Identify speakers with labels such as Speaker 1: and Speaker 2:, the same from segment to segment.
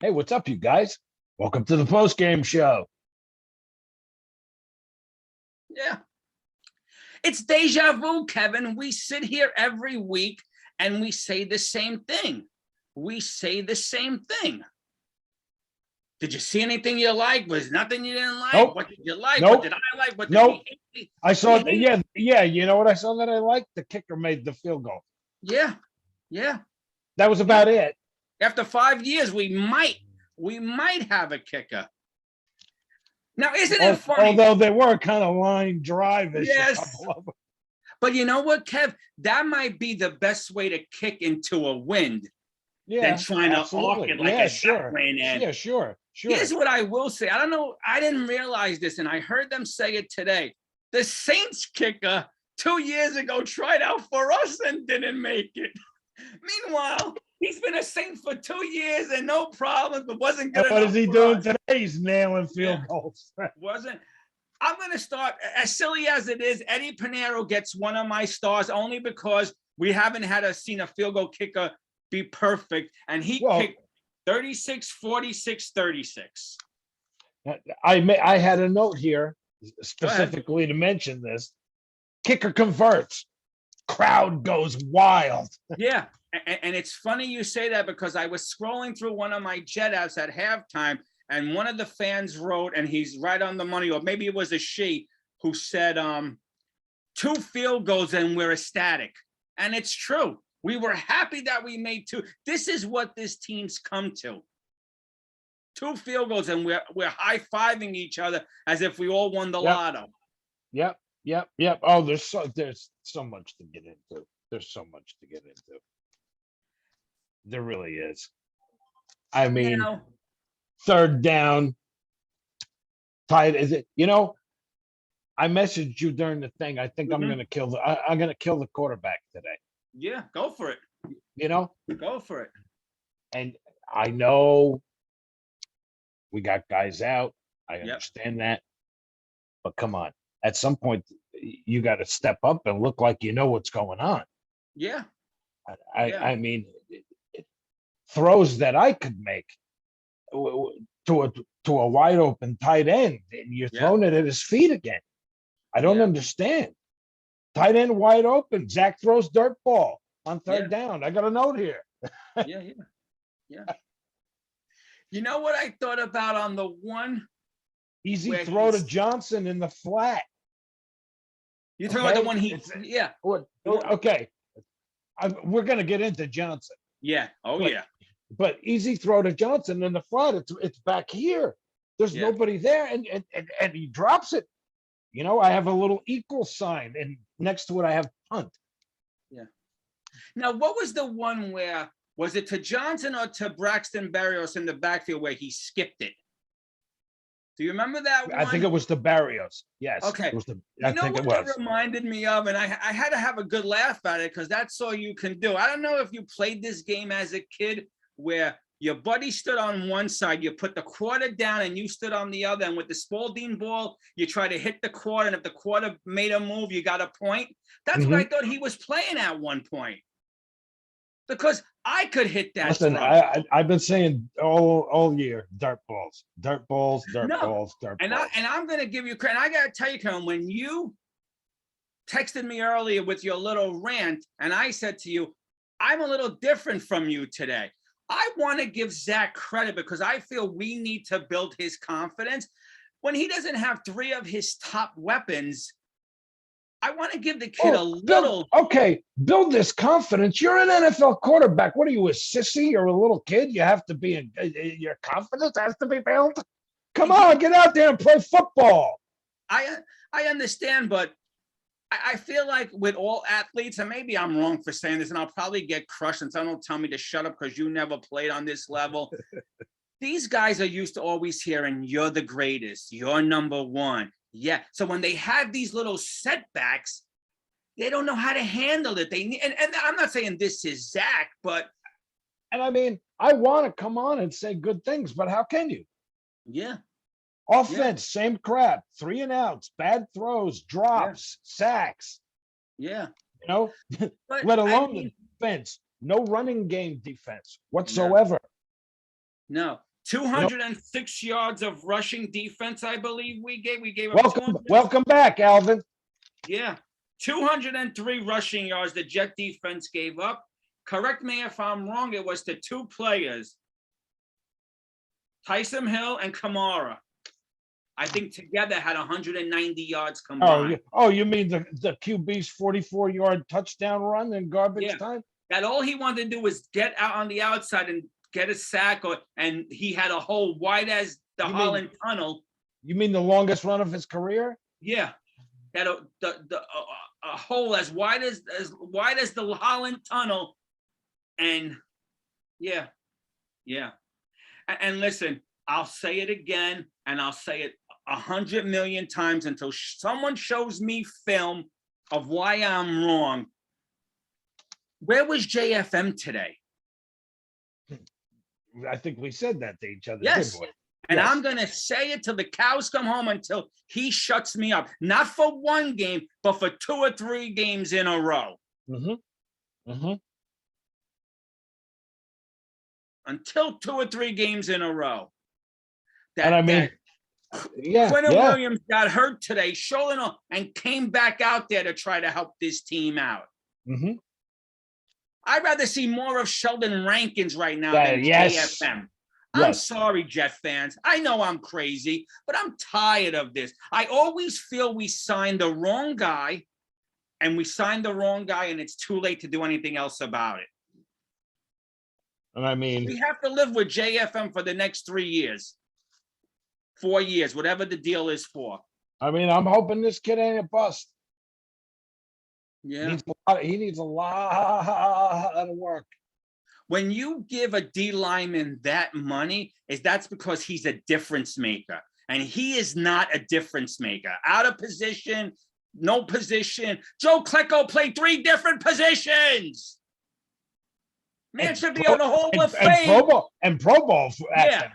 Speaker 1: Hey, what's up, you guys? Welcome to the Postgame show.
Speaker 2: Yeah. It's deja vu, Kevin. We sit here every week and we say the same thing. We say the same thing. Did you see anything you liked? Was nothing you didn't like?
Speaker 1: Nope.
Speaker 2: What did you like?
Speaker 1: Nope.
Speaker 2: What did I like? What did
Speaker 1: Nope.
Speaker 2: we hate?
Speaker 1: I saw,
Speaker 2: We hate-
Speaker 1: yeah. You know what I saw that I liked? The kicker made the field goal.
Speaker 2: Yeah.
Speaker 1: That was about it.
Speaker 2: After 5 years, we might have a kicker. Now, isn't it funny?
Speaker 1: Although they were kind of line drive-ish.
Speaker 2: Yes. But you know what, Kev? That might be the best way to kick into a wind than trying to arc it like a
Speaker 1: sure.
Speaker 2: ran in.
Speaker 1: Yeah, sure.
Speaker 2: Here's what I will say. I don't know. I didn't realize this, and I heard them say it today. The Saints kicker 2 years ago tried out for us and didn't make it. Meanwhile, he's been a Saint for 2 years and no problems, but wasn't good enough.
Speaker 1: What is he doing today? He's nailing field goals.
Speaker 2: Wasn't. I'm going to start, as silly as it is, Eddie Pinheiro gets one of my stars only because we haven't seen a field goal kicker be perfect, and he kicked 36, 46, 36.
Speaker 1: I had a note here specifically to mention this. Kicker converts. Crowd goes wild.
Speaker 2: Yeah, and it's funny you say that because I was scrolling through one of my jet apps at halftime, and one of the fans wrote, and he's right on the money, or maybe it was a she who said, 2 field goals and we're ecstatic. And it's true. We were happy that we made 2. This is what this team's come to. 2 field goals and we're high-fiving each other as if we all won the lotto.
Speaker 1: Yep. Oh, there's so much to get into. There really is. I mean, third down, tight. Is it? I messaged you during the thing. I think I'm gonna kill the quarterback today.
Speaker 2: Yeah, go for it. Go for it.
Speaker 1: And I know we got guys out. I understand that, but come on. At some point, you got to step up and look like you know what's going on.
Speaker 2: Yeah.
Speaker 1: I mean, throws that I could make to a wide open tight end, and you're throwing it at his feet again. I don't understand. Tight end wide open. Zach throws dirt ball on third down. I got a note here.
Speaker 2: Yeah. You know what I thought about on the one?
Speaker 1: Easy throw to Johnson in the flat.
Speaker 2: You talking about the one
Speaker 1: Okay. We're going to get into Johnson.
Speaker 2: Yeah.
Speaker 1: But easy throw to Johnson in the flat. It's back here. There's nobody there, and he drops it. I have a little equal sign, and next to it I have punt.
Speaker 2: Yeah. Now, what was the one where, was it to Johnson or to Braxton Berrios in the backfield where he skipped it? Do you remember that one?
Speaker 1: I think it was the Berrios. Yes.
Speaker 2: Okay.
Speaker 1: I think it was.
Speaker 2: That reminded me of, and I had to have a good laugh at it because that's all you can do. I don't know if you played this game as a kid where your buddy stood on one side, you put the quarter down, and you stood on the other. And with the Spalding ball, you try to hit the quarter, and if the quarter made a move, you got a point. That's what I thought he was playing at one point. Because I could hit that.
Speaker 1: Listen, I've been saying all year, dirt balls. And
Speaker 2: I'm going to give you credit. I got to tell you, Karen, when you texted me earlier with your little rant, and I said to you, I'm a little different from you today. I want to give Zach credit because I feel we need to build his confidence. When he doesn't have 3 of his top weapons, I want to give the kid a little.
Speaker 1: Build this confidence. You're an NFL quarterback. What are you, a sissy? You're a little kid. You have to be, your confidence has to be built. Come on, get out there and play football.
Speaker 2: I understand, but I feel like with all athletes, and maybe I'm wrong for saying this, and I'll probably get crushed, and someone will tell me to shut up because you never played on this level. These guys are used to always hearing, you're the greatest. You're number one. Yeah. So when they have these little setbacks, they don't know how to handle it. And I'm not saying this is Zach, but.
Speaker 1: And I mean, I want to come on and say good things, but how can you?
Speaker 2: Yeah.
Speaker 1: Offense, same crap. 3 and outs, bad throws, drops, sacks.
Speaker 2: Yeah.
Speaker 1: Let alone the defense. No running game defense whatsoever.
Speaker 2: No. 206 yards of rushing defense, I believe we gave. We gave up
Speaker 1: welcome back, Alvin.
Speaker 2: Yeah, 203 rushing yards the Jet defense gave up. Correct me if I'm wrong. It was to two players, Tyson Hill and Kamara. I think together had 190 yards combined.
Speaker 1: Oh, you mean the QB's 44-yard touchdown run in garbage time?
Speaker 2: That all he wanted to do was get out on the outside and get a sack, and he had a hole wide as the Holland Tunnel.
Speaker 1: You mean the longest run of his career?
Speaker 2: Yeah, that a hole as wide as the Holland Tunnel, and yeah. And listen, I'll say it again, and I'll say it 100 million times until someone shows me film of why I'm wrong. Where was JFM today?
Speaker 1: I think we said that to each other.
Speaker 2: Yes.
Speaker 1: Didn't we?
Speaker 2: And
Speaker 1: yes.
Speaker 2: I'm going to say it till the cows come home, until he shuts me up. Not for one game, but for 2 or 3 games in a row. Until 2 or 3 games in a row. Quentin Williams got hurt today, and came back out there to try to help this team out. I'd rather see more of Sheldon Rankins right now than JFM. I'm sorry, Jet fans. I know I'm crazy, but I'm tired of this. I always feel we signed the wrong guy, and it's too late to do anything else about it.
Speaker 1: And I mean,
Speaker 2: we have to live with JFM for the next 3 years, 4 years, whatever the deal is for.
Speaker 1: I mean, I'm hoping this kid ain't a bust.
Speaker 2: Yeah.
Speaker 1: He needs a lot of work.
Speaker 2: When you give a D lineman that money, that's because he's a difference maker. And he is not a difference maker. Out of position, no position. Joe Klecko played 3 different positions. Man should be on the Hall of Fame.
Speaker 1: And Pro Bowl.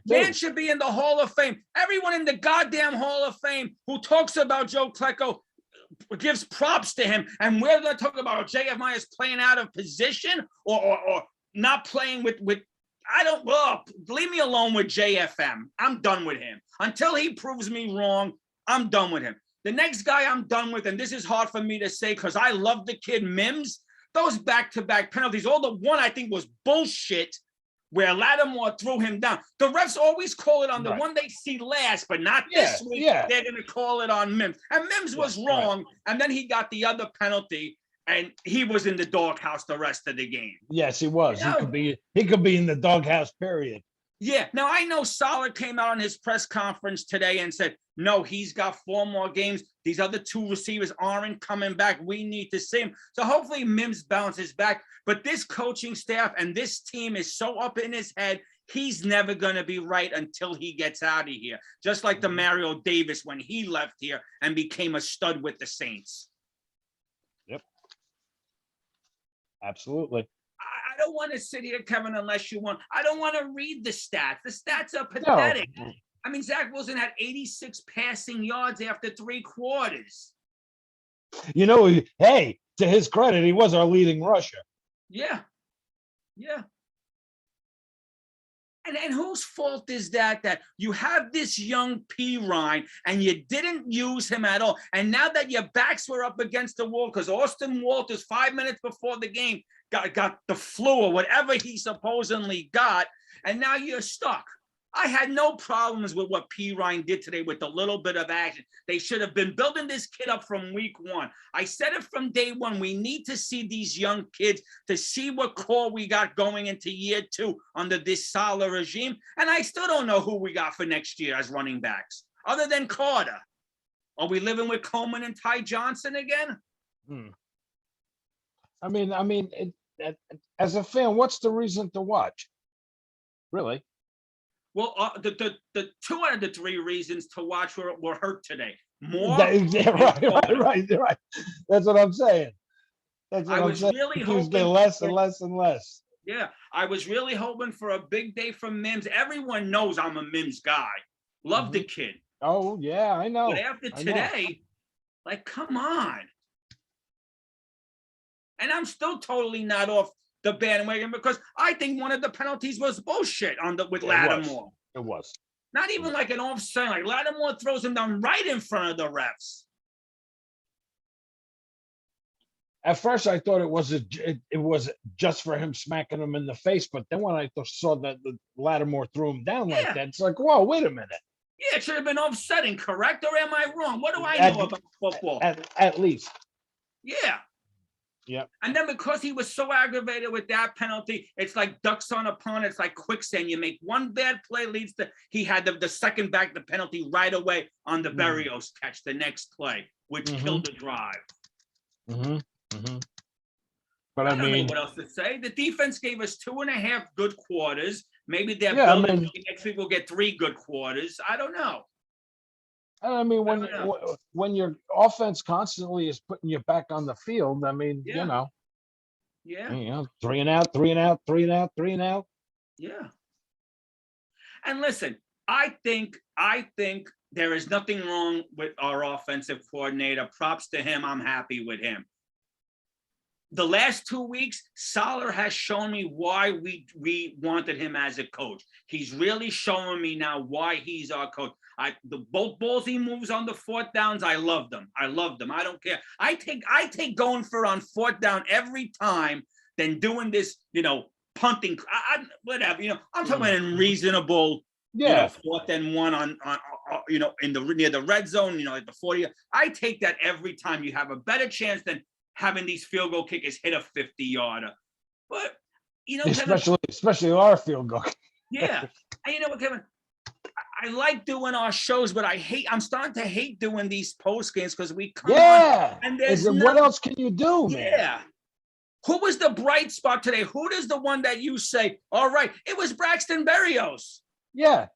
Speaker 2: Man should be in the Hall of Fame. Everyone in the goddamn Hall of Fame who talks about Joe Klecko gives props to him. And we're going to talk about JF Myers playing out of position or not playing with leave me alone with JFM. I'm done with him. Until he proves me wrong, I'm done with him. The next guy I'm done with, and this is hard for me to say because I love the kid Mims, those back-to-back penalties, all the one I think was bullshit where Lattimore threw him down. The refs always call it on the one they see last, but not this week. They're going to call it on Mims. And Mims was wrong, and then he got the other penalty, and he was in the doghouse the rest of the game.
Speaker 1: Yes, he was. He could be in the doghouse, period. Yeah.
Speaker 2: Now, I know Salah came out on his press conference today and said, no, he's got 4 more games. These other 2 receivers aren't coming back. We need to see him. So hopefully Mims bounces back. But this coaching staff and this team is so up in his head, he's never going to be right until he gets out of here. Just like the Mario Davis when he left here and became a stud with the Saints.
Speaker 1: Yep. Absolutely.
Speaker 2: I don't want to sit here, Kevin, unless you want. I don't want to read the stats. The stats are pathetic. No. I mean, Zach Wilson had 86 passing yards after 3 quarters.
Speaker 1: You know, hey, to his credit, he was our leading rusher.
Speaker 2: Yeah. And whose fault is that you have this young P. Ryan and you didn't use him at all? And now that your backs were up against the wall because Austin Walters 5 minutes before the game got the flu or whatever he supposedly got, and now you're stuck. I had no problems with what P. Ryan did today with a little bit of action. They should have been building this kid up from week 1. I said it from day 1. We need to see these young kids to see what core we got going into year 2 under this Salah regime. And I still don't know who we got for next year as running backs, other than Carter. Are we living with Coleman and Ty Johnson again?
Speaker 1: I mean, as a fan, what's the reason to watch? Really?
Speaker 2: Well, the 2 out of the 3 reasons to watch were hurt today. More.
Speaker 1: Right. That's what I'm saying.
Speaker 2: I was really hoping
Speaker 1: less and less and less.
Speaker 2: Yeah, I was really hoping for a big day from Mims. Everyone knows I'm a Mims guy. Love the kid.
Speaker 1: Oh yeah, I know.
Speaker 2: But after today, come on. And I'm still totally not off the bandwagon because I think one of the penalties was bullshit with Lattimore.
Speaker 1: It was.
Speaker 2: Not even like an offside. Like Lattimore throws him down right in front of the refs.
Speaker 1: At first, I thought it was just for him smacking him in the face, but then when I saw that the Lattimore threw him down like that, it's like, whoa, wait a minute.
Speaker 2: Yeah, it should have been offsetting, correct? Or am I wrong? What do I know about football?
Speaker 1: At least.
Speaker 2: Yeah.
Speaker 1: Yeah.
Speaker 2: And then because he was so aggravated with that penalty, it's like ducks on a pond. It's like quicksand. You make one bad play leads to he had the second back the penalty right away on the Berrios catch the next play, which killed the drive.
Speaker 1: But
Speaker 2: I don't know what else to say. The defense gave us 2.5 good quarters. Maybe they're building. Next week we'll get 3 good quarters. I don't know.
Speaker 1: I mean, when your offense constantly is putting you back on the field, I mean, you know, 3 and out, 3 and out, 3 and out, 3 and out.
Speaker 2: Yeah. And listen, I think there is nothing wrong with our offensive coordinator. Props to him. I'm happy with him. The last 2 weeks, Salah has shown me why we wanted him as a coach. He's really showing me now why he's our coach. Both balls he moves on the 4th downs, I love them. I don't care. I take going for on 4th down every time than doing this, punting. Whatever, I'm talking about in reasonable, 4th and 1 on in the near the red zone, at the 40. I take that every time. You have a better chance than having these field goal kickers hit a 50-yarder. But
Speaker 1: especially our field goal.
Speaker 2: Yeah. And you know what, Kevin? I like doing our shows, but I'm starting to hate doing these post games because we come on and
Speaker 1: what else can you do, man?
Speaker 2: Yeah. Who was the bright spot today? Who is the one that you say, all right, it was Braxton Berrios.
Speaker 1: Yeah.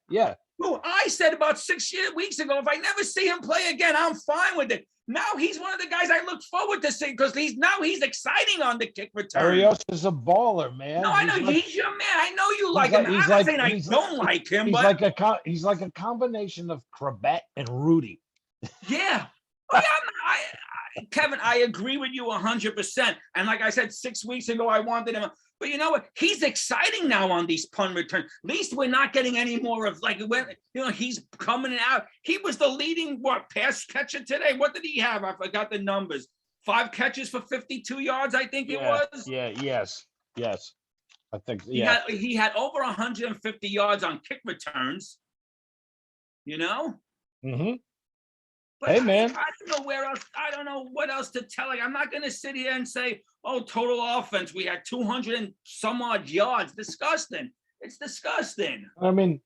Speaker 2: Who I said about 6 weeks ago, if I never see him play again, I'm fine with it. Now he's one of the guys I look forward to seeing because he's exciting on the kick return.
Speaker 1: Berrios is a baller, man.
Speaker 2: No, I know he's your man. I know you like him. I'm not saying I don't like him, but
Speaker 1: he's like a combination of Kravette and Rudy.
Speaker 2: Yeah. Kevin, I agree with you 100%. And like I said 6 weeks ago, I wanted him. But you know what? He's exciting now on these punt returns. At least we're not getting any more of he's coming out. He was the leading pass catcher today. What did he have? I forgot the numbers. 5 catches for 52 yards, I think it was.
Speaker 1: Yes. I think
Speaker 2: he had over 150 yards on kick returns. But
Speaker 1: hey, man.
Speaker 2: I don't know where else. I don't know what else to tell you. I'm not going to sit here and say, oh, total offense. We had 200 and some odd yards. Disgusting. It's disgusting.
Speaker 1: I mean,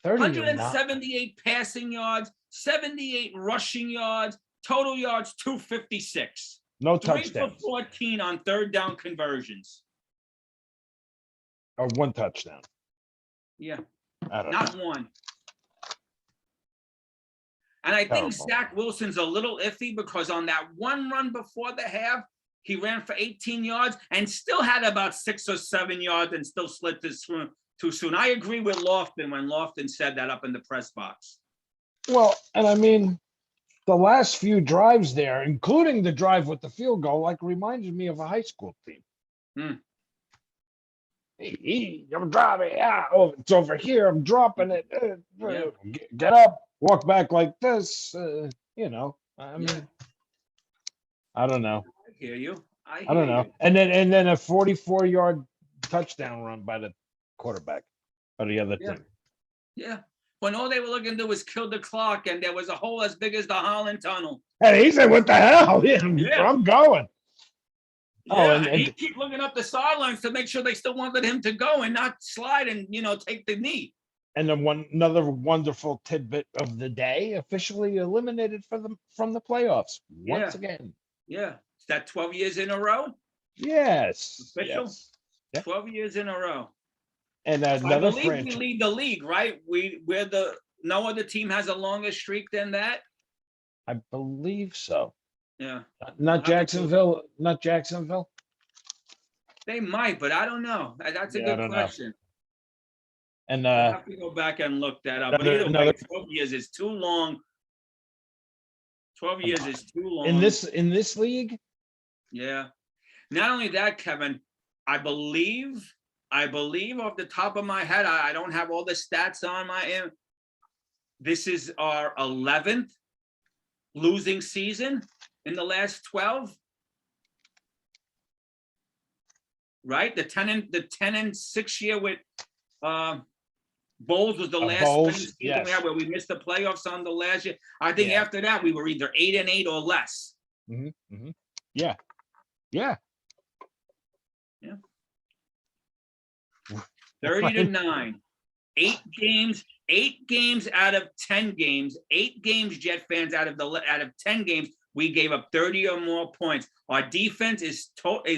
Speaker 2: 178 passing yards, 78 rushing yards, total yards 256.
Speaker 1: No
Speaker 2: 3
Speaker 1: touchdowns.
Speaker 2: for 14 on 3rd down conversions.
Speaker 1: Or 1 touchdown.
Speaker 2: Yeah.
Speaker 1: Not
Speaker 2: one. And I think Zach Wilson's a little iffy because on that one run before the half, he ran for 18 yards and still had about 6 or 7 yards and still slid too soon. I agree with Lofton when Lofton said that up in the press box.
Speaker 1: Well, and I mean, the last few drives there, including the drive with the field goal, reminded me of a high school team. I'm driving. It's over here. I'm dropping it. Get up. Walk back like this, I mean, I don't know.
Speaker 2: I hear you.
Speaker 1: I don't know. And then a 44-yard touchdown run by the quarterback of the other team.
Speaker 2: Yeah. When all they were looking to do was kill the clock, and there was a hole as big as the Holland Tunnel.
Speaker 1: And he said, "What the hell? I'm going."
Speaker 2: Yeah, and he keep looking up the sidelines to make sure they still wanted him to go and not slide and take the knee.
Speaker 1: And then another wonderful tidbit of the day: officially eliminated from the playoffs once again.
Speaker 2: Yeah, is that 12 years in a row?
Speaker 1: Yes,
Speaker 2: official.
Speaker 1: Yes. Yep.
Speaker 2: 12 years in a row.
Speaker 1: And another franchise.
Speaker 2: We lead the league, right? No other team has a longer streak than that.
Speaker 1: I believe so.
Speaker 2: Yeah.
Speaker 1: Not Jacksonville. Not Jacksonville.
Speaker 2: They might, but I don't know. That's a good question.
Speaker 1: And
Speaker 2: I have to go back and look that up. But either way, 12 years is too long. 12 years is too long.
Speaker 1: In this league?
Speaker 2: Yeah. Not only that, Kevin, I believe I believe off the top of my head, I don't have all the stats on my end. This is our 11th losing season in the last 12. Right? The 10 and 6 year with Bowles was the last
Speaker 1: Bowles,
Speaker 2: season
Speaker 1: yes.
Speaker 2: we had where we missed the playoffs on the last year. I think after that we were either 8 and 8 or less.
Speaker 1: Yeah.
Speaker 2: 30-9. 8 games out of 10 games. 8 games, Jet fans, out of 10 games, we gave up 30 or more points. Our defense is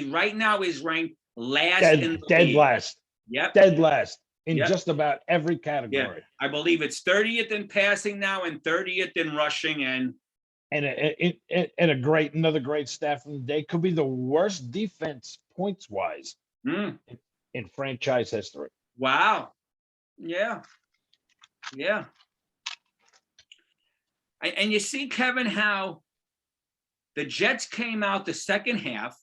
Speaker 2: right now is ranked last in the
Speaker 1: dead
Speaker 2: league.
Speaker 1: last.
Speaker 2: Yep.
Speaker 1: Dead last in just about every category.
Speaker 2: Yeah. I believe it's 30th in passing now and 30th in rushing, and
Speaker 1: another great stat from the day. Could be the worst defense points wise in franchise history.
Speaker 2: Wow. Yeah. And you see, Kevin, how the Jets came out the second half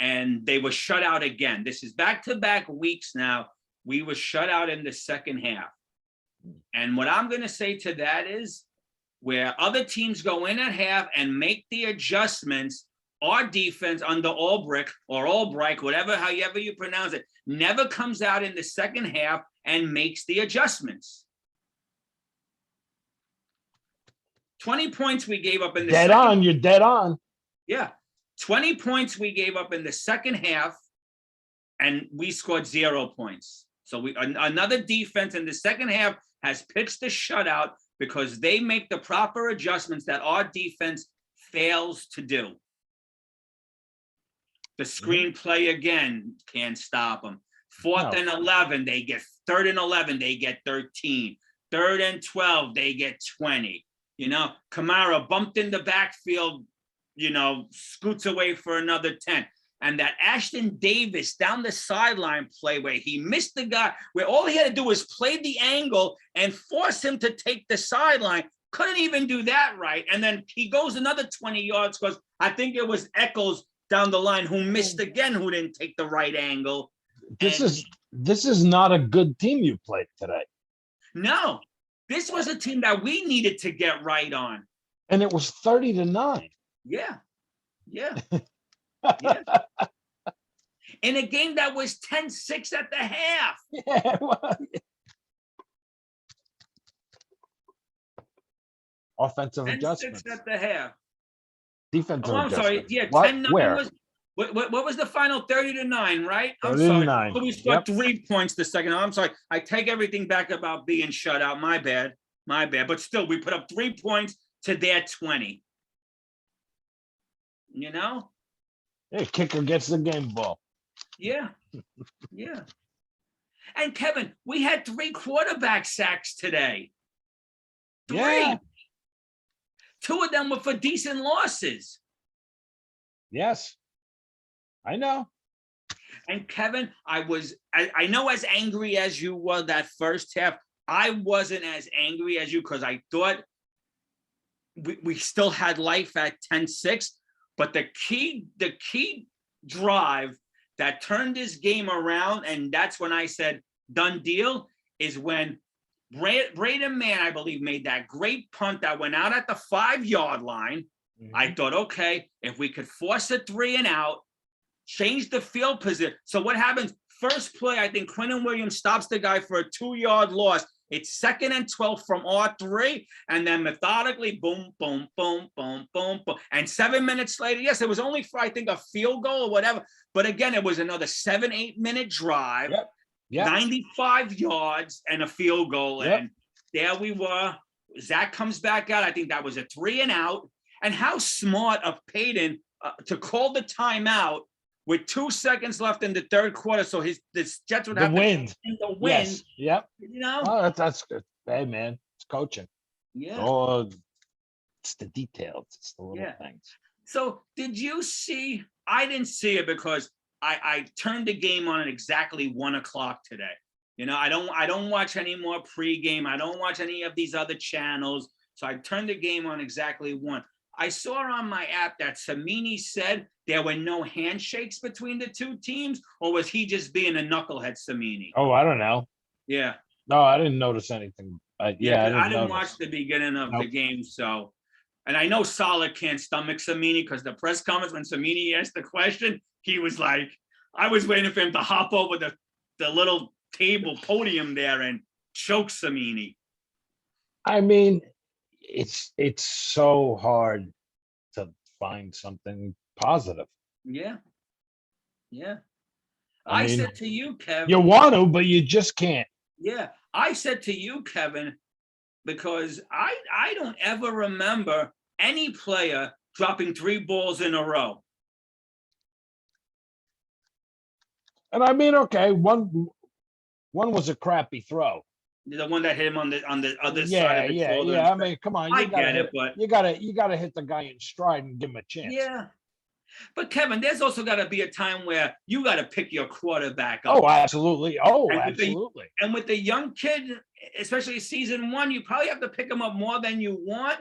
Speaker 2: and they were shut out again. This is back-to-back weeks now. We were shut out in the second half. And what I'm going to say to that is, where other teams go in at half and make the adjustments, our defense under Albright or Albright, however you pronounce it, never comes out in the second half and makes the adjustments. 20 points we gave up in the
Speaker 1: dead
Speaker 2: second.
Speaker 1: On, you're dead on.
Speaker 2: Yeah. 20 points we gave up in the second half, and we scored 0 points. So another defense in the second half has pitched the shutout because they make the proper adjustments that our defense fails to do. The screenplay again can't stop them. 4th and 11, they get 3rd and 11, they get 13. 3rd and 12, they get 20. Kamara bumped in the backfield, scoots away for another 10. And that Ashton Davis down the sideline play where he missed the guy, where all he had to do was play the angle and force him to take the sideline. Couldn't even do that right. And then he goes another 20 yards because I think it was Echols down the line who missed again, who didn't take the right angle.
Speaker 1: This is not a good team you played today.
Speaker 2: No, this was a team that we needed to get right on.
Speaker 1: And it was 30-9.
Speaker 2: Yeah. In a game that was 10-6 at the half.
Speaker 1: Yeah, well, offensive
Speaker 2: 10-6
Speaker 1: adjustments.
Speaker 2: at the half.
Speaker 1: Defensive
Speaker 2: I'm sorry.
Speaker 1: adjustments.
Speaker 2: Yeah,
Speaker 1: What?
Speaker 2: 10-9
Speaker 1: Where?
Speaker 2: What was the final? 30-9, right? I'm
Speaker 1: 30-9.
Speaker 2: sorry. So we scored 3 points the second. I'm sorry. I take everything back about being shut out. My bad. But still, we put up 3 points to their 20.
Speaker 1: Hey, kicker gets the game ball.
Speaker 2: Yeah. And Kevin, we had 3 quarterback sacks today. 3.
Speaker 1: Yeah.
Speaker 2: 2 of them were for decent losses.
Speaker 1: Yes. I know.
Speaker 2: And Kevin, I know as angry as you were that first half, I wasn't as angry as you because I thought we still had life at 10-6. But the key drive that turned this game around, and that's when I said done deal, is when Braden Mann, I believe, made that great punt that went out at the 5-yard line. I thought, okay, if we could force a 3 and out, change the field position. So what happens? First play, I think Quinton Williams stops the guy for a 2-yard loss. It's 2nd and 12 from R3, and then methodically, boom, boom, boom, boom, boom, boom. And 7 minutes later, yes, it was only for, I think, a field goal or whatever. But again, it was another 7-8 minute drive, 95 yards and a field goal. And there we were. Zach comes back out. I think that was a 3 and out. And how smart of Payton to call the timeout with 2 seconds left in the third quarter, so the Jets would have
Speaker 1: the wind.
Speaker 2: The wind.
Speaker 1: Yes. Yep. Oh, that's good. Hey, man, it's coaching.
Speaker 2: Yeah.
Speaker 1: Oh, it's the details. It's the little things.
Speaker 2: So did you see? I didn't see it because I turned the game on at exactly 1 o'clock today. I don't watch any more pregame. I don't watch any of these other channels. So I turned the game on exactly 1. I saw on my app that Samini said there were no handshakes between the two teams, or was he just being a knucklehead, Samini?
Speaker 1: Oh, I don't know.
Speaker 2: Yeah.
Speaker 1: No, I didn't notice anything.
Speaker 2: Yeah,
Speaker 1: I
Speaker 2: because I
Speaker 1: didn't
Speaker 2: didn't
Speaker 1: notice.
Speaker 2: watch the beginning of the
Speaker 1: Nope.
Speaker 2: game, so. And I know Salah can't stomach Samini because the press conference when Samini asked the question, he was like, I was waiting for him to hop over the little table podium there and choke Samini.
Speaker 1: I mean, it's so hard to find something positive.
Speaker 2: Yeah. Yeah.
Speaker 1: I mean,
Speaker 2: said to you, Kev.
Speaker 1: You want to, but you just can't.
Speaker 2: Yeah. I said to you, Kevin, because I don't ever remember any player dropping 3 balls in a row.
Speaker 1: And I mean, okay, one was a crappy throw.
Speaker 2: The one that hit him on the other side of the shoulder.
Speaker 1: Yeah. I mean, come on,
Speaker 2: I get it, but
Speaker 1: you gotta hit the guy in stride and give him a chance.
Speaker 2: Yeah. But Kevin, there's also got to be a time where you got to pick your quarterback up.
Speaker 1: Oh, absolutely. Oh, absolutely.
Speaker 2: And with the young kid, especially season 1, you probably have to pick him up more than you want.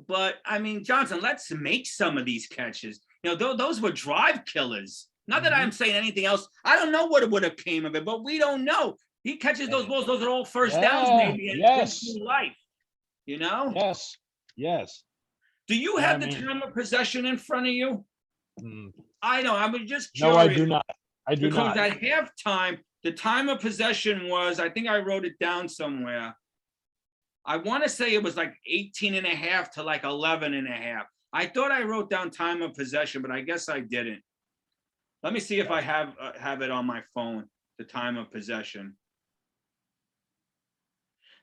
Speaker 2: But I mean, Johnson, let's make some of these catches. You know, those were drive killers. Not that I'm saying anything else. I don't know what would have came of it, but we don't know. He catches those balls; those are all first downs, maybe, and life. You know?
Speaker 1: Yes. Yes.
Speaker 2: Do you have the time of possession in front of you? I know. I was just
Speaker 1: curious. No, I do not. I do
Speaker 2: not.
Speaker 1: Because
Speaker 2: at halftime, the time of possession was, I think I wrote it down somewhere. I want to say it was like 18 and a half to like 11 and a half. I thought I wrote down time of possession, but I guess I didn't. Let me see if I have it on my phone, the time of possession.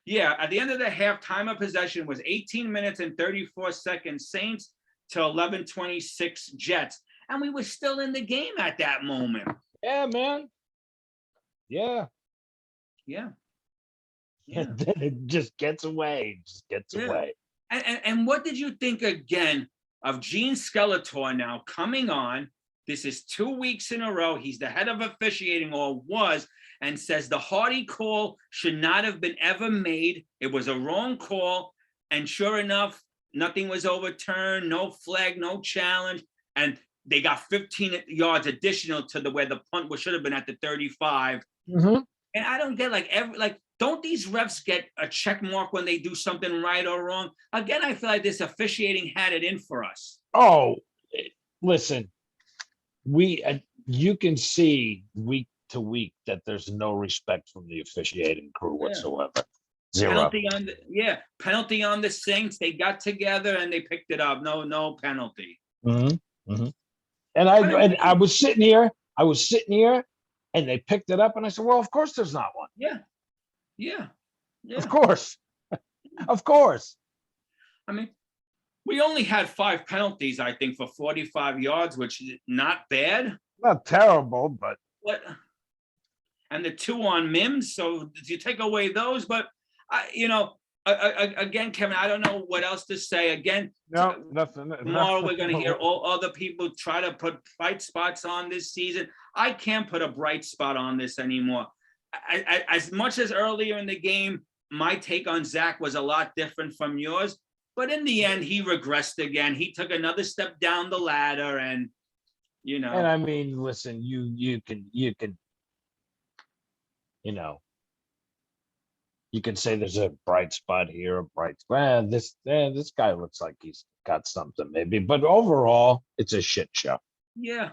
Speaker 2: Yeah, at the end of the half, time of possession was 18 minutes and 34 seconds, Saints to 11:26 Jets. And we were still in the game at that moment.
Speaker 1: Yeah, man. Yeah.
Speaker 2: Yeah.
Speaker 1: And then it just gets away. Away.
Speaker 2: And what did you think again of Gene Skeletor now coming on? This is 2 weeks in a row. He's the head of officiating, or was, and says the Hardy call should not have been ever made. It was a wrong call. And sure enough, nothing was overturned, no flag, no challenge. And they got 15 yards additional to where the punt should have been at the 35.
Speaker 1: Mm-hmm.
Speaker 2: And I don't get don't these refs get a check mark when they do something right or wrong? Again, I feel like this officiating had it in for us.
Speaker 1: Oh, listen, you can see week to week that there's no respect from the officiating crew whatsoever. Zero.
Speaker 2: Penalty on the Saints. They got together and they picked it up. No penalty.
Speaker 1: Mm-hmm. Mm-hmm. And I was sitting here, and they picked it up, and I said, "Well, of course there's not one."
Speaker 2: Yeah.
Speaker 1: Of course. Of course.
Speaker 2: I mean, we only had 5 penalties, I think, for 45 yards, which is not bad.
Speaker 1: Not terrible, but
Speaker 2: what? And the 2 on Mims. So you take away those, but again, Kevin, I don't know what else to say. Again,
Speaker 1: nothing.
Speaker 2: Tomorrow we're going to hear all other people try to put bright spots on this season. I can't put a bright spot on this anymore. As much as earlier in the game, my take on Zach was a lot different from yours, but in the end, he regressed again. He took another step down the ladder, and And
Speaker 1: I mean, listen, you can, you can say there's a bright spot here, a bright spot. This guy looks like he's got something, maybe, but overall, it's a shit show.
Speaker 2: Yeah.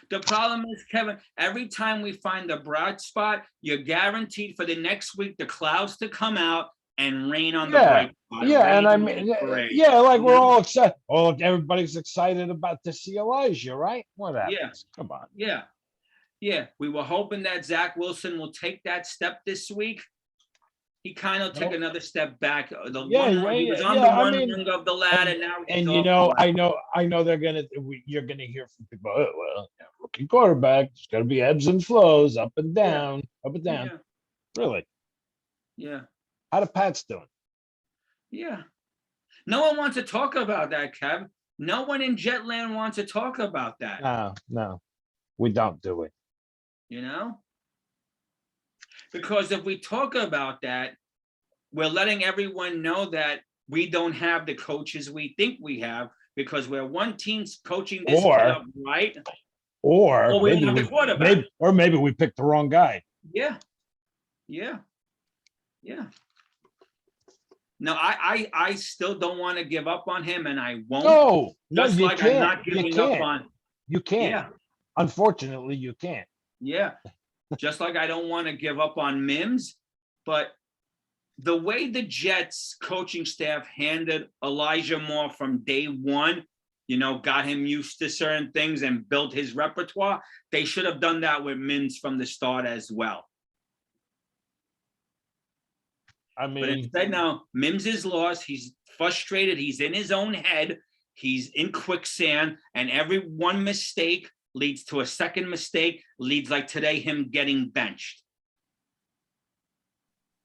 Speaker 2: The problem is, Kevin, every time we find a bright spot, you're guaranteed for the next week the clouds to come out and rain on the bright spot.
Speaker 1: Yeah, and I mean, like we're all excited. Oh, everybody's excited about to see Elijah, right? What happens?
Speaker 2: Yeah.
Speaker 1: Come on.
Speaker 2: Yeah. We were hoping that Zach Wilson will take that step this week. He kind of took another step back. He was on the one rung of the ladder.
Speaker 1: I know you're gonna hear from people. Oh, well, rookie quarterback. There's gonna be ebbs and flows, up and down, up and down. Yeah. Really?
Speaker 2: Yeah.
Speaker 1: How the Pats doing?
Speaker 2: Yeah. No one wants to talk about that, Kev. No one in Jetland wants to talk about that.
Speaker 1: No, we don't do it.
Speaker 2: Because if we talk about that, we're letting everyone know that we don't have the coaches we think we have. because we're one team's coaching this
Speaker 1: Or-
Speaker 2: kid up right,
Speaker 1: Or
Speaker 2: or we
Speaker 1: maybe
Speaker 2: don't have the quarterback.
Speaker 1: maybe we picked the wrong guy.
Speaker 2: Yeah. No, I still don't want to give up on him, and I won't.
Speaker 1: No,
Speaker 2: Just
Speaker 1: you
Speaker 2: like
Speaker 1: can't.
Speaker 2: I'm not giving up on.
Speaker 1: You can't.
Speaker 2: Yeah.
Speaker 1: Unfortunately, you can't.
Speaker 2: Yeah. Just like I don't want to give up on Mims, but the way the Jets coaching staff handled Elijah Moore from day one, got him used to certain things and built his repertoire, they should have done that with Mims from the start as well.
Speaker 1: I mean,
Speaker 2: but instead now Mims is lost. He's frustrated. He's in his own head. He's in quicksand, and every one mistake leads to a second mistake, leads like today, him getting benched.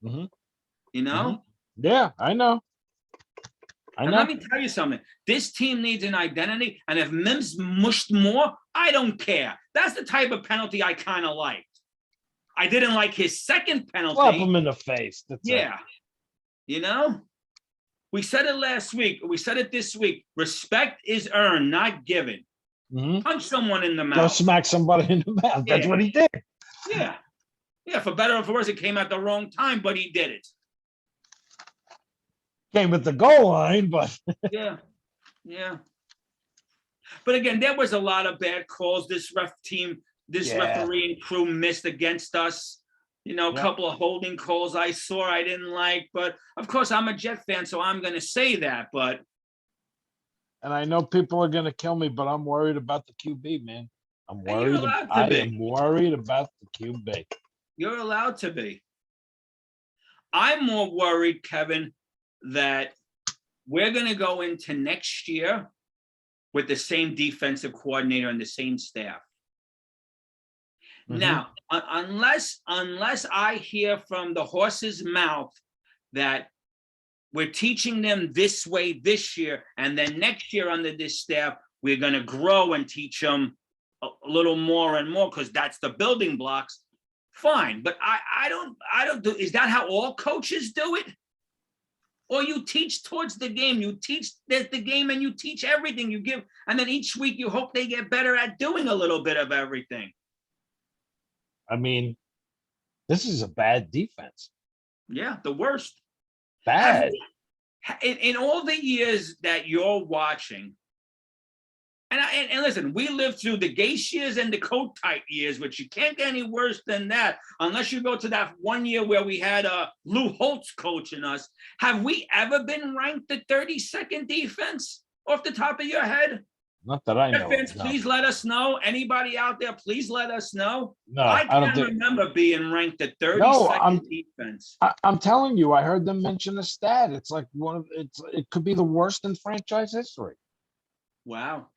Speaker 1: Mhm.
Speaker 2: Yeah,
Speaker 1: I know.
Speaker 2: And let me tell you something. This team needs an identity, and if Mims mushed more, I don't care. That's the type of penalty I kind of liked. I didn't like his second penalty.
Speaker 1: Slap him in the face. That's it.
Speaker 2: We said it last week. We said it this week. Respect is earned, not given. Punch someone in the mouth.
Speaker 1: Go smack somebody in the mouth. That's what he did.
Speaker 2: Yeah. For better or for worse, it came at the wrong time, but he did it.
Speaker 1: Came at the goal line, but
Speaker 2: yeah. But again, there was a lot of bad calls. This refereeing crew missed against us. A couple of holding calls I saw I didn't like, but of course I'm a Jet fan, so I'm going to say that.
Speaker 1: And I know people are going to kill me, but I'm worried about the QB, man. I'm worried. I am worried about the QB.
Speaker 2: You're allowed to be. I'm more worried, Kevin, that we're going to go into next year with the same defensive coordinator and the same staff. Now, unless I hear from the horse's mouth that we're teaching them this way this year, and then next year under this staff, we're going to grow and teach them a little more and more because that's the building blocks. Fine, but I don't do. Is that how all coaches do it? Or you teach towards the game, you teach the game, and you teach everything you give, and then each week you hope they get better at doing a little bit of everything.
Speaker 1: I mean, this is a bad defense.
Speaker 2: Yeah, the worst.
Speaker 1: Bad.
Speaker 2: In all the years that you're watching, and listen, we lived through the Gase years and the coat tight years, which you can't get any worse than that unless you go to that one year where we had Lou Holtz coaching us. Have we ever been ranked the 32nd defense off the top of your head?
Speaker 1: Not that I know.
Speaker 2: Fans, please let us know. Anybody out there, please let us know.
Speaker 1: No,
Speaker 2: I can't remember being ranked the 32nd defense.
Speaker 1: I'm telling you, I heard them mention a stat. It's like it could be the worst in franchise history.
Speaker 2: Wow.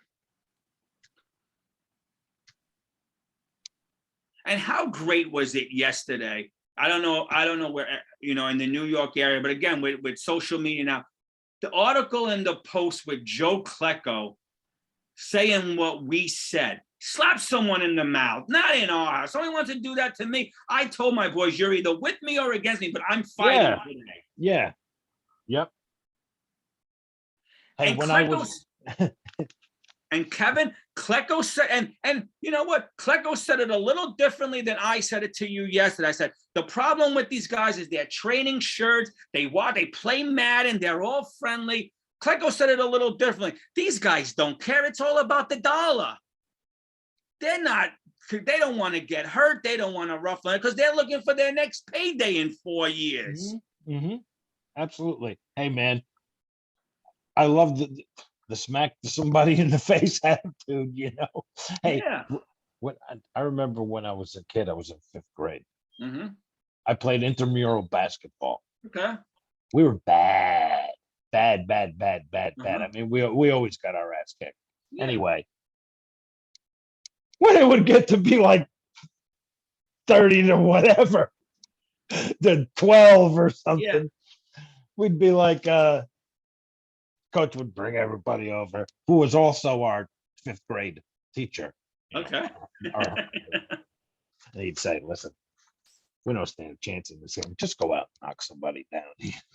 Speaker 2: And how great was it yesterday? I don't know where, in the New York area, but again, with social media now, the article in the Post with Joe Klecko saying what we said, slap someone in the mouth, not in our house. Somebody wants to do that to me. I told my boys, you're either with me or against me, but I'm fighting today.
Speaker 1: Yeah. Yep. Hey,
Speaker 2: And
Speaker 1: when
Speaker 2: Klecko,
Speaker 1: I was
Speaker 2: and Kevin, Klecko said, and you know what? Klecko said it a little differently than I said it to you yesterday. I said, the problem with these guys is they're training shirts. They play Madden. They're all friendly. Klecko said it a little differently. These guys don't care. It's all about the dollar. They don't want to get hurt. They don't want to ruffle it because they're looking for their next payday in 4 years.
Speaker 1: Absolutely. Hey, man, I love the smack to somebody in the face attitude, Hey, when I remember when I was a kid, I was in 5th grade. I played intramural basketball.
Speaker 2: Okay.
Speaker 1: We were bad. I mean, we always got our ass kicked. Yeah. Anyway, when it would get to be like 30 to whatever, the 12 or something, we'd be like, coach would bring everybody over, who was also our 5th grade teacher.
Speaker 2: Okay.
Speaker 1: And he'd say, listen, we don't stand a chance in this game. Just go out and knock somebody down.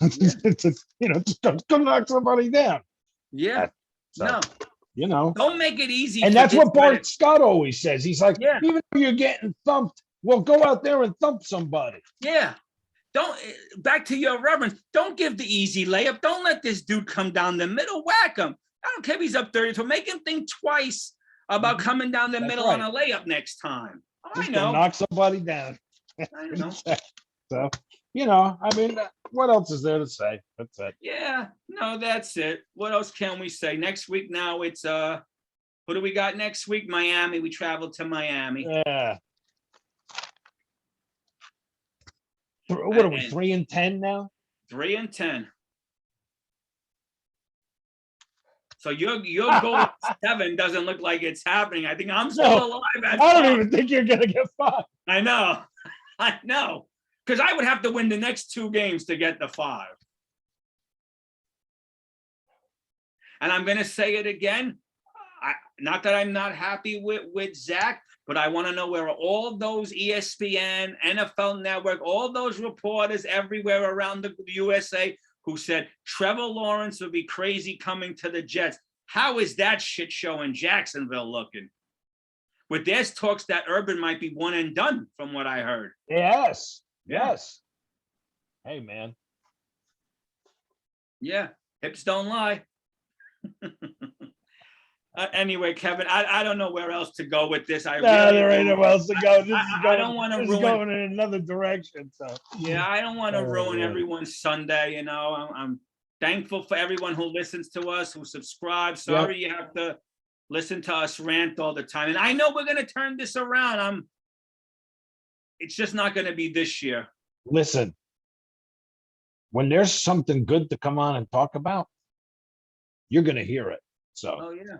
Speaker 1: Just go knock somebody down.
Speaker 2: Yeah.
Speaker 1: So,
Speaker 2: No,
Speaker 1: you know,
Speaker 2: don't make it easy.
Speaker 1: and
Speaker 2: for
Speaker 1: that's
Speaker 2: this
Speaker 1: what Bart
Speaker 2: Reddit.
Speaker 1: Scott always says. He's like,
Speaker 2: Yeah.
Speaker 1: even though you're getting thumped, well, go out there and thump somebody.
Speaker 2: Yeah. Don't, back to your reverence. Don't give the easy layup. Don't let this dude come down the middle. Whack him. I don't care if he's up 30. So make him think twice about coming down the middle on a layup next time.
Speaker 1: Just
Speaker 2: I know.
Speaker 1: knock somebody down.
Speaker 2: I know.
Speaker 1: So, you know, I mean, what else is there to say? That's it.
Speaker 2: Yeah. No, that's it. What else can we say? Next week now it's what do we got next week? Miami. We traveled to Miami.
Speaker 1: Yeah. What are we, 3-10 now?
Speaker 2: 3-10. So your goal of 7 doesn't look like it's happening. I think I'm still alive.
Speaker 1: I don't even think you're gonna get 5.
Speaker 2: I know. I know. Because I would have to win the next 2 games to get the 5. And I'm gonna say it again. Not that I'm not happy with Zach, but I want to know where all those ESPN, NFL Network, all those reporters everywhere around the USA who said Trevor Lawrence would be crazy coming to the Jets. How is that shit show in Jacksonville looking? With there's talks that Urban might be one and done, from what I heard.
Speaker 1: Yes.
Speaker 2: Yeah.
Speaker 1: Yes. Hey, man.
Speaker 2: Yeah. Hips don't lie. Anyway, Kevin, I don't know where else to go with this.
Speaker 1: No, there ain't nowhere else to go.
Speaker 2: I don't want to ruin.
Speaker 1: Going in another direction. So
Speaker 2: yeah, I don't want to ruin everyone's Sunday. You know, I'm thankful for everyone who listens to us, who subscribes. Sorry you have to listen to us rant all the time, and I know we're going to turn this around. It's just not going to be this year.
Speaker 1: Listen, when there's something good to come on and talk about, you're going to hear it. So.
Speaker 2: Oh yeah.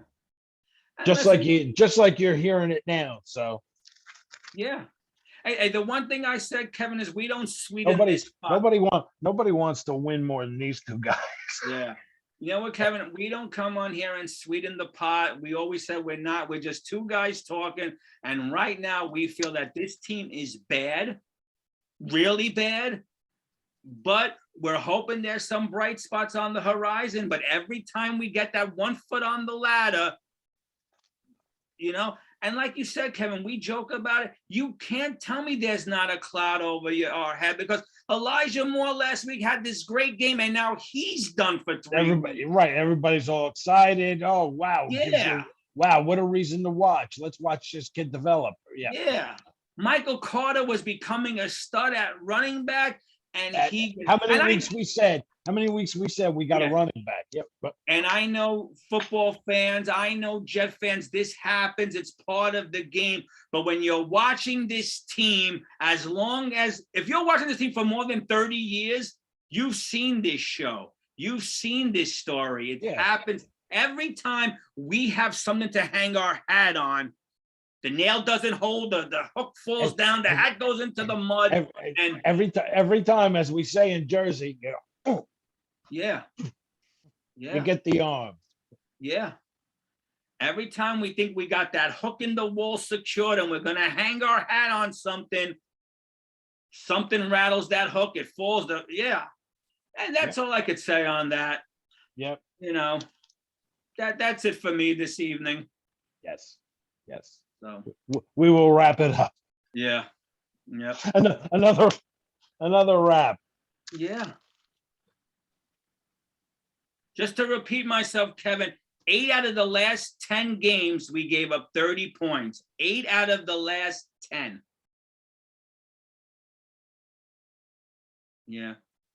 Speaker 1: Just like you're hearing it now. So
Speaker 2: yeah. Hey, the one thing I said, Kevin, is we don't sweeten
Speaker 1: nobody
Speaker 2: wants
Speaker 1: to win more than these 2 guys.
Speaker 2: Yeah. You know what, Kevin? We don't come on here and sweeten the pot. We always said we're not. We're just 2 guys talking. And right now we feel that this team is bad, really bad. But we're hoping there's some bright spots on the horizon. But every time we get that 1 foot on the ladder, you know, and like you said, Kevin, we joke about it. You can't tell me there's not a cloud over our head, because Elijah Moore last week had this great game and now he's done for 3 weeks.
Speaker 1: Everybody's all excited. Oh, wow.
Speaker 2: Yeah.
Speaker 1: Wow. What a reason to watch. Let's watch this kid develop. Yeah.
Speaker 2: Yeah. Michael Carter was becoming a stud at running back. And
Speaker 1: how many weeks we said we got a running back? Yep.
Speaker 2: And I know football fans, I know Jet fans, this happens. It's part of the game. But when you're watching this team, if you're watching this team for more than 30 years, you've seen this show. You've seen this story. It happens every time we have something to hang our hat on. The nail doesn't hold, the hook falls down, the hat goes into the mud. And
Speaker 1: every time, as we say in Jersey, you know,
Speaker 2: yeah.
Speaker 1: You get the arm.
Speaker 2: Yeah. Every time we think we got that hook in the wall secured and we're going to hang our hat on something rattles that hook, it falls. And that's all I could say on that.
Speaker 1: Yep.
Speaker 2: You know, that's it for me this evening.
Speaker 1: Yes.
Speaker 2: So
Speaker 1: we will wrap it up.
Speaker 2: Yeah. Yep.
Speaker 1: Another wrap.
Speaker 2: Yeah. Just to repeat myself, Kevin, 8 out of the last 10 games, we gave up 30 points. 8 out of the last 10. Yeah.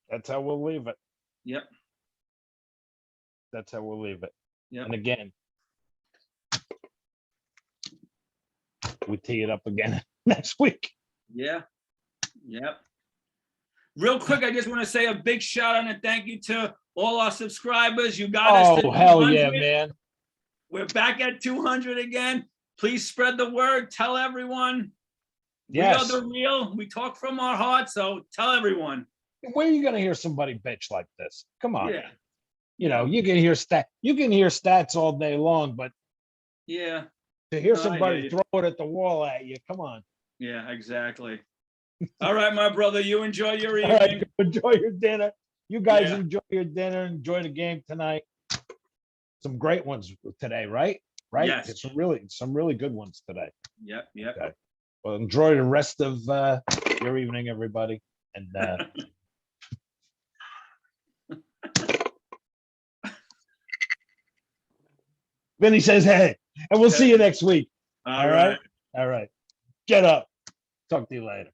Speaker 1: That's how we'll leave it.
Speaker 2: Yep.
Speaker 1: That's how we'll leave it.
Speaker 2: Yep.
Speaker 1: And again, we tee it up again next week.
Speaker 2: Yeah. Yep. Real quick, I just want to say a big shout out and thank you to all our subscribers. You got us to 200.
Speaker 1: Hell yeah, man.
Speaker 2: We're back at 200 again. Please spread the word. Tell everyone.
Speaker 1: Yes.
Speaker 2: We are the real. We talk from our hearts, so tell everyone.
Speaker 1: Where are you going to hear somebody bitch like this? Come on.
Speaker 2: Yeah.
Speaker 1: You know, you can hear stats all day long, but
Speaker 2: yeah,
Speaker 1: to hear somebody throw it at the wall at you, come on.
Speaker 2: Yeah, exactly. All right, my brother, you enjoy your evening.
Speaker 1: All right, enjoy your dinner. You guys enjoy your dinner. Enjoy the game tonight. some great ones today, right? Right?
Speaker 2: Yes.
Speaker 1: Some really good ones today.
Speaker 2: Yep, yep.
Speaker 1: Okay. Well, enjoy the rest of your evening, everybody. And Vinny says, hey, and we'll see you next week.
Speaker 2: All right.
Speaker 1: All right. Get up. Talk to you later.